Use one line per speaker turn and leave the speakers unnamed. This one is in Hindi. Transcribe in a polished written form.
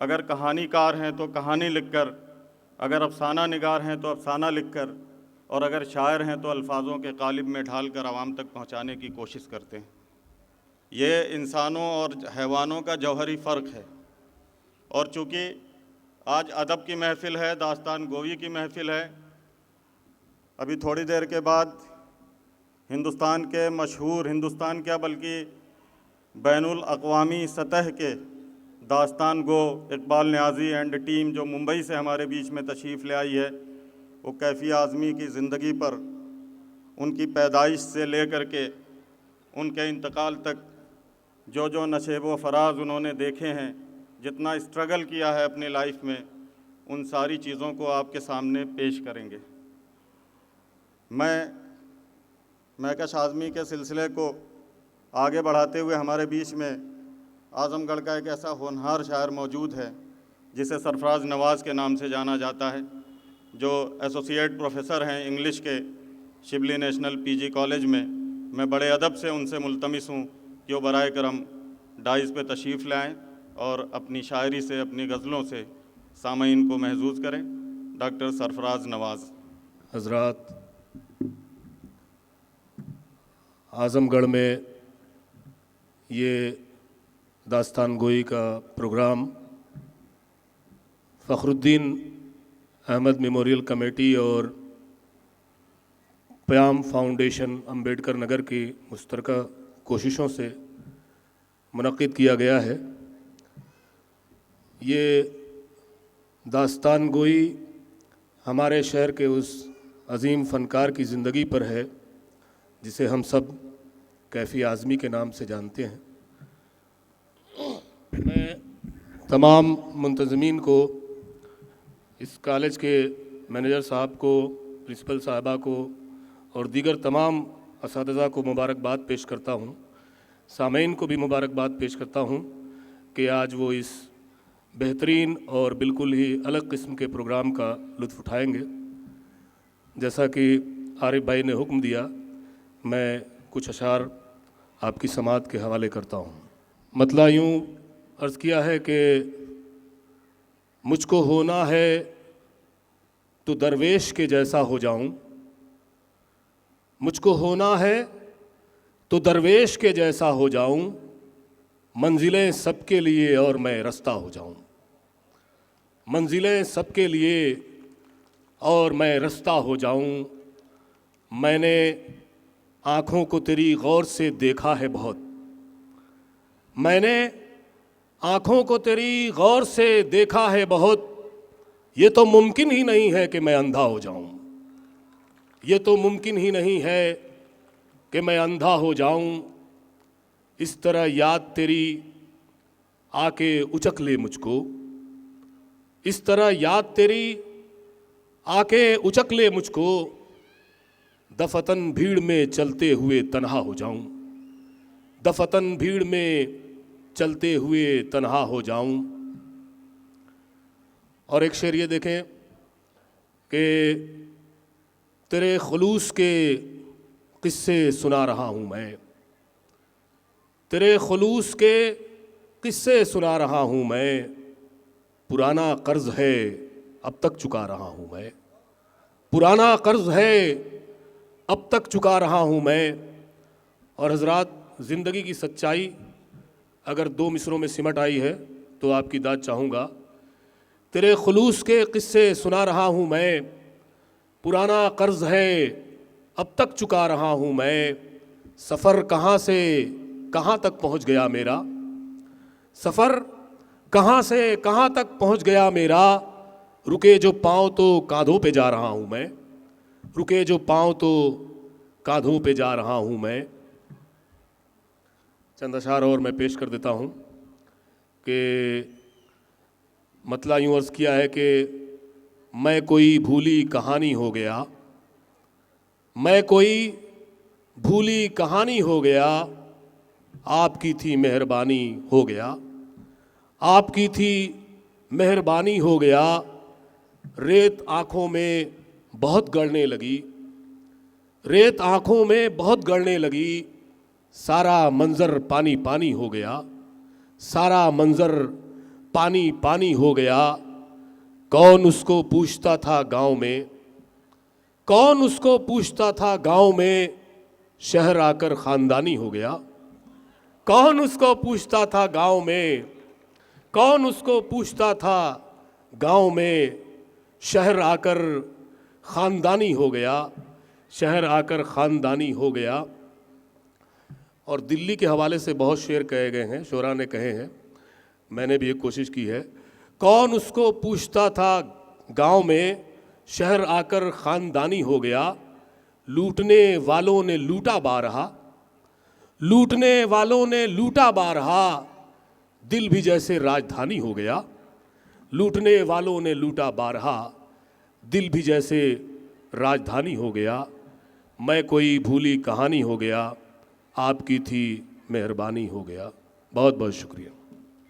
अगर कहानीकार हैं तो कहानी लिखकर, अगर अफसाना निगार हैं तो अफसाना लिखकर, और अगर शायर हैं तो अल्फाजों के कालिब में ढालकर आवाम तक पहुंचाने की कोशिश करते हैं। ये इंसानों और हैवानों का जौहरी फ़र्क है। और चूँकि आज अदब की महफ़िल है, दास्तान गोई की महफ़िल है, अभी थोड़ी देर के बाद हिंदुस्तान के मशहूर, हिंदुस्तान क्या बल्कि बैनुल अक़वामी सतह के दास्तान गो इकबाल नियाज़ी एंड टीम जो मुंबई से हमारे बीच में तशरीफ़ ले आई है, वो कैफ़ी आज़मी की ज़िंदगी पर, उनकी पैदाइश से लेकर के उनके इंतकाल तक जो जो नशेब व फराज उन्होंने देखे हैं, जितना स्ट्रगल किया है अपनी लाइफ में, उन सारी चीज़ों को आपके सामने पेश करेंगे। मैं महकश आज़मी के सिलसिले को आगे बढ़ाते हुए हमारे बीच में आज़मगढ़ का एक ऐसा होनहार शायर मौजूद है जिसे सरफराज नवाज़ के नाम से जाना जाता है, जो एसोसिएट प्रोफेसर हैं इंग्लिश के शिबली नेशनल पीजी कॉलेज में। मैं बड़े अदब से उनसे मुल्तमिस हूँ कि वो बराए करम डाइस पे तशरीफ़ लाएँ और अपनी शायरी से, अपनी गज़लों से सामईन को महजूज़ करें। डॉक्टर सरफराज नवाज़।
हज़रात, आज़मगढ़ में ये दास्तान गोई का program Fakhruddin Ahmed memorial committee और प्याम फाउंडेशन अम्बेडकर नगर की मुश्तरका कोशिशों से मुनक़्क़िद किया गया है। ये दास्तान गोई हमारे शहर के उस अज़ीम फ़नकार की ज़िंदगी पर है जिसे हम सब कैफ़ी आज़मी के नाम से जानते हैं। मैं तमाम मुंतज़मीन को, इस कॉलेज के मैनेजर साहब को, प्रिंसिपल साहबा को और दीगर तमाम असातिज़ा को मुबारकबाद पेश करता हूँ। सामईन को भी मुबारकबाद पेश करता हूँ कि आज वो इस बेहतरीन और बिल्कुल ही अलग किस्म के प्रोग्राम का लुत्फ़ उठाएंगे। जैसा कि आरिफ भाई ने हुक्म दिया, मैं कुछ अशार आपकी समात के हवाले करता हूँ। मतला यूँ अर्ज़ किया है कि मुझको होना है तो दरवेश के जैसा हो जाऊँ, मुझको होना है तो दरवेश के जैसा हो जाऊँ, मंजिलें सबके लिए और मैं रास्ता हो जाऊँ, मंजिलें सबके लिए और मैं रास्ता हो जाऊँ। मैंने आँखों को तेरी गौर से देखा है बहुत, मैंने आँखों को तेरी गौर से देखा है बहुत, ये तो मुमकिन ही नहीं है कि मैं अंधा हो जाऊं, ये तो मुमकिन ही नहीं है कि मैं अंधा हो जाऊं। इस तरह याद तेरी आके उचक ले मुझको, इस तरह याद तेरी आके उचक ले मुझको, दफतन भीड़ में चलते हुए तन्हा हो जाऊं, दफतन भीड़ में चलते हुए तन्हा हो जाऊं। और एक शेर ये देखें कि तेरे खुलूस के किस्से सुना रहा हूँ मैं, तेरे खुलूस के किस्से सुना रहा हूँ मैं, पुराना कर्ज है अब तक चुका रहा हूँ मैं, पुराना कर्ज है अब तक चुका रहा हूँ मैं। और हज़रात, ज़िंदगी की सच्चाई अगर दो मिसरों में सिमट आई है तो आपकी दाद चाहूँगा। तेरे खुलूस के किस्से सुना रहा हूँ मैं, पुराना कर्ज है अब तक चुका रहा हूँ मैं। सफ़र कहाँ से कहाँ तक पहुँच गया मेरा, सफ़र कहाँ से कहाँ तक पहुँच गया मेरा, रुके जो पाँव तो कांधों पे जा रहा हूँ मैं, रुके जो पाँव तो कांधों पे जा रहा हूँ मैं। चंद अशार और मैं पेश कर देता हूँ कि मतला यूँ अर्ज़ किया है कि मैं कोई भूली कहानी हो गया, मैं कोई भूली कहानी हो गया, आपकी थी मेहरबानी हो गया, आपकी थी मेहरबानी हो गया। रेत आँखों में बहुत गड़ने लगी, रेत आँखों में बहुत गड़ने लगी, सारा मंज़र पानी पानी हो गया, सारा मंज़र पानी पानी हो गया। कौन उसको पूछता था गांव में, कौन उसको पूछता था गांव में, शहर आकर खानदानी हो गया। कौन उसको पूछता था गांव में, कौन उसको पूछता था गांव में, शहर आकर खानदानी हो गया, शहर आकर खानदानी हो गया। और दिल्ली के हवाले से बहुत शेर कहे गए हैं, शोरा ने कहे हैं, मैंने भी एक कोशिश की है। कौन उसको पूछता था गांव में, शहर आकर खानदानी हो गया। लूटने वालों ने लूटा बारहा, लूटने वालों ने लूटा बारहा, दिल भी जैसे राजधानी हो गया। लूटने वालों ने लूटा बारहा, दिल भी जैसे राजधानी हो गया। मैं कोई भूली कहानी हो गया, आपकी थी मेहरबानी हो गया। बहुत बहुत शुक्रिया।